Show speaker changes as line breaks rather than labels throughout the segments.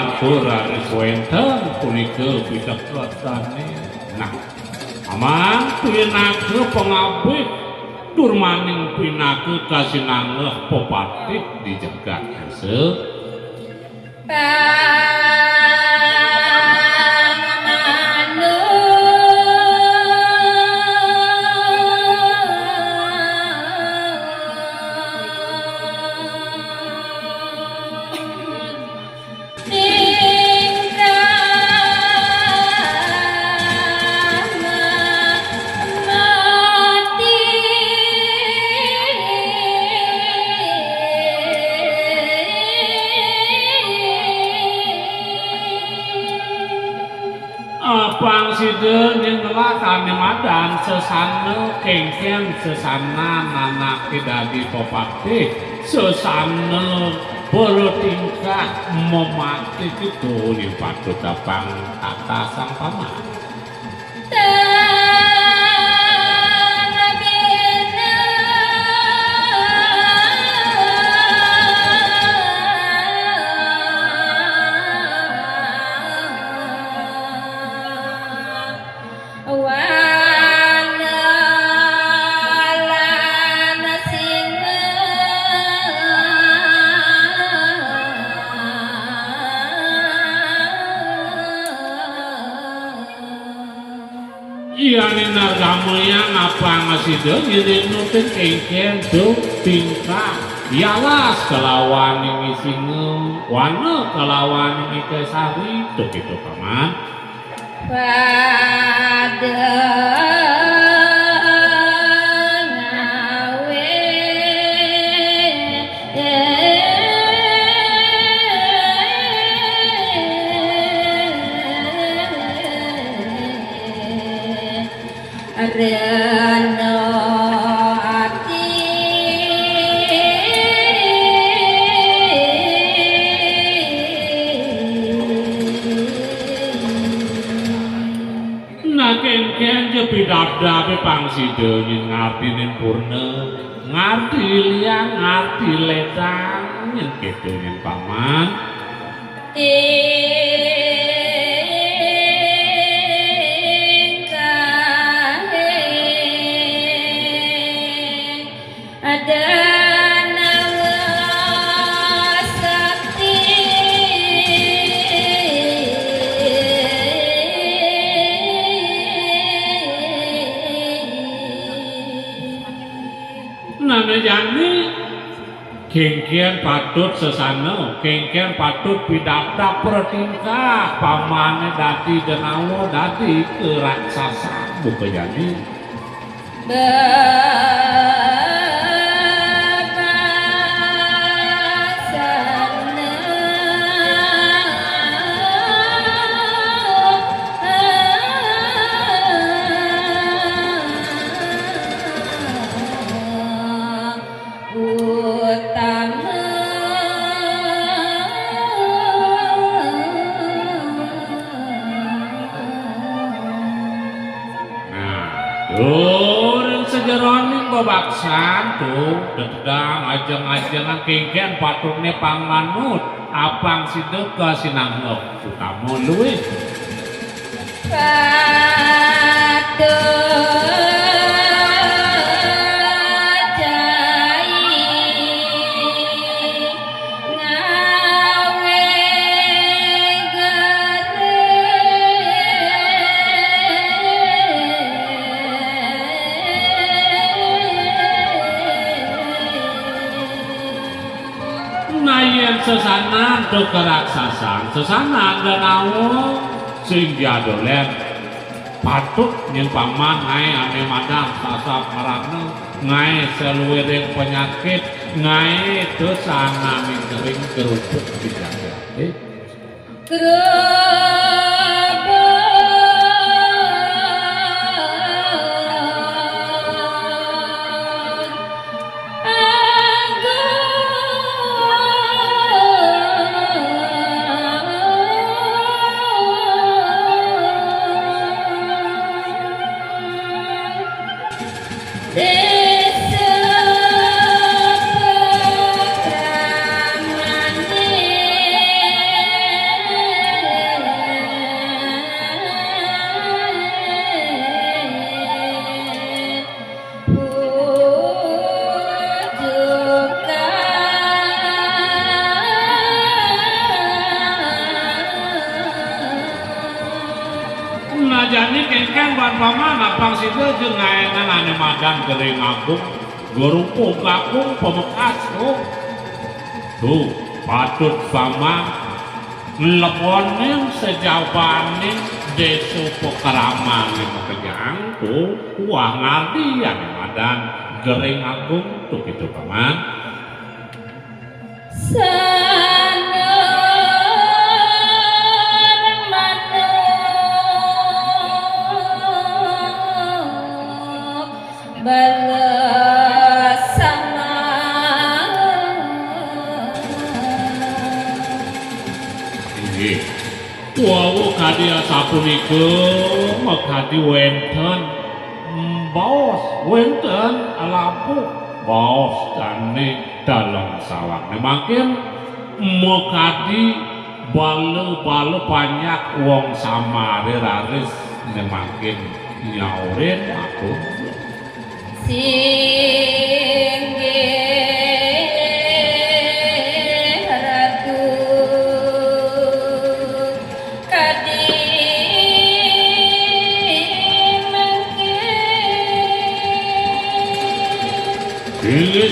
lantur Riswenten punika pitakersane. Nah, aman pinake pangabih durmaning pinake kasinanggeh pepatih di jagat hese. Pangsiden yang telah kami madan sesana kengken sesana nanak dadi pepatih sesana bertingkah memati itu di patut dapang kata sang paman. Yani nargamaya ngapa ngasideun yeun nutin kengken tuh tingkah ialas kelawan ini singeum wana kelawan ini kesari tuh kitu paman pada Reno ati nakengken jepidadabe pangsida ngartinen purna ngarti liang ngarti letang yen kedo yen paman yani kengken patut sesana kengken patut pidata pertingkah pamane dadi denawa dadi keraksasa buka jadi baksan tuh dedang ajeng-ajengan kengken patutnya pangmanut apang sideuk kasinanggep utamu luwih sesana do keraksasan sesana denawa sing diadolen patut yang paman ngai ane madang sasap marana ngai seluwiring penyakit ngai dosana mingkering kerupuk dijaga najani kengkeng ban pamana pangsida jeung ngaengan madan Gering Agung Gurupo Kakung Pemekas tuh patut paman leponin sejawabanin desa Pekeraman kejang tuh wah ngadian madan Gering Agung tuh gitu paman Wawu kadia sapunika makadi wenten baos wenten lampu baos tane dalam sawang makin makadi bale banyak wong samare raris makin nyaurin aku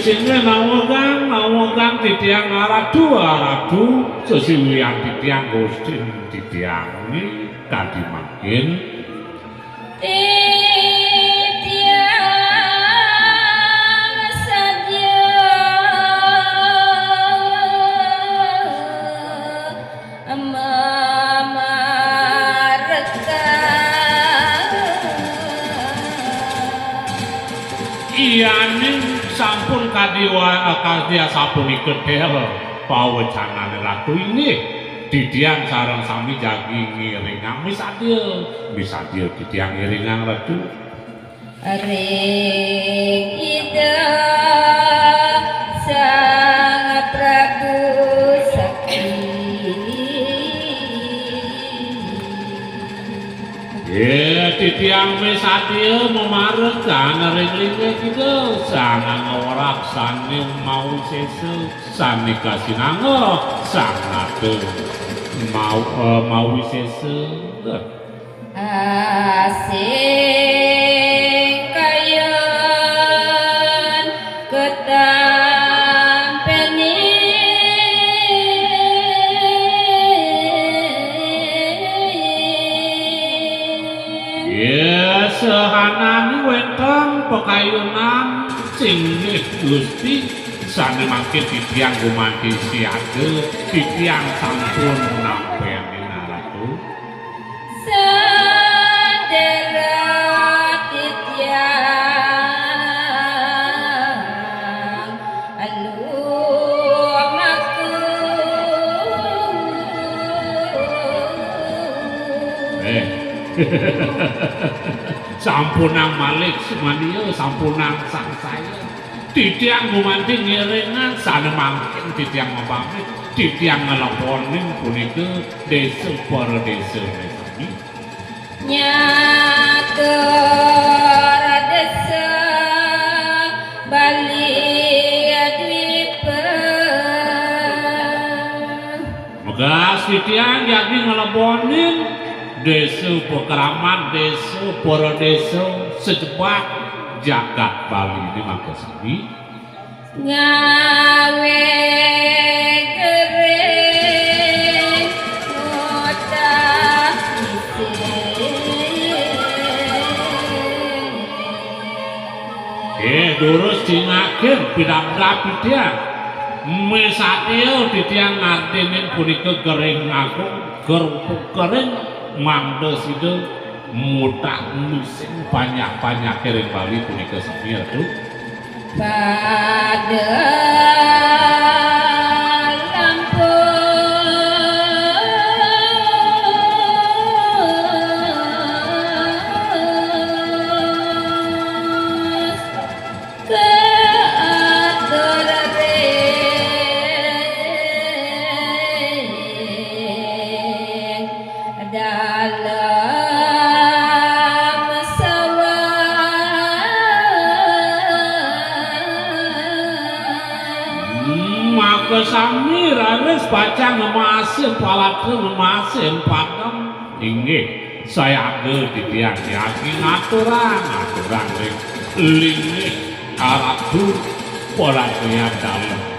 sehingga nawagang titiang aradu sesuwian titiang gustin titiang ini kadi makin titiang saja mamareka iya nih sampun kadia sapunika del pawecanane ratu ini didiang sareng sami jagi ngiringang bisa dia didiang ngiringang ratu ring ida sang Prabu Sakti titiang mesadia memarekan ring-ringnya kita sangat ngawaraksani mau sese sani kasinanga sangat mau sese asing kayan ketampeni sehanani wenten pekayunan singih Gusti sane mangke titiang gumanti siade titiang sampun nampi ratu sedera titiang alumaku sampunang malik semania sampunang sang saya titiang gumanti ngiringan sana mangkin titiang mabamit titiang ngelaponin punika desa para desa mesami nyatur desa Bali Adwipa megas titiang jadi ngelaponin desa Pekeraman, desa para desa sejebak jagat Bali ini mangke sami ngawe gering ngocah durus cingaken bidang rapi dia mesateo titiang ngartinin punika Gering Agung gerupuk kering mangda sida mutak musim banyak-banyak kering Bali punika sami atuh pada sami raris baca ngemasin palake ngemasin padam inggih saya agel titian yakin aturan ring lingih arab dur pola dalam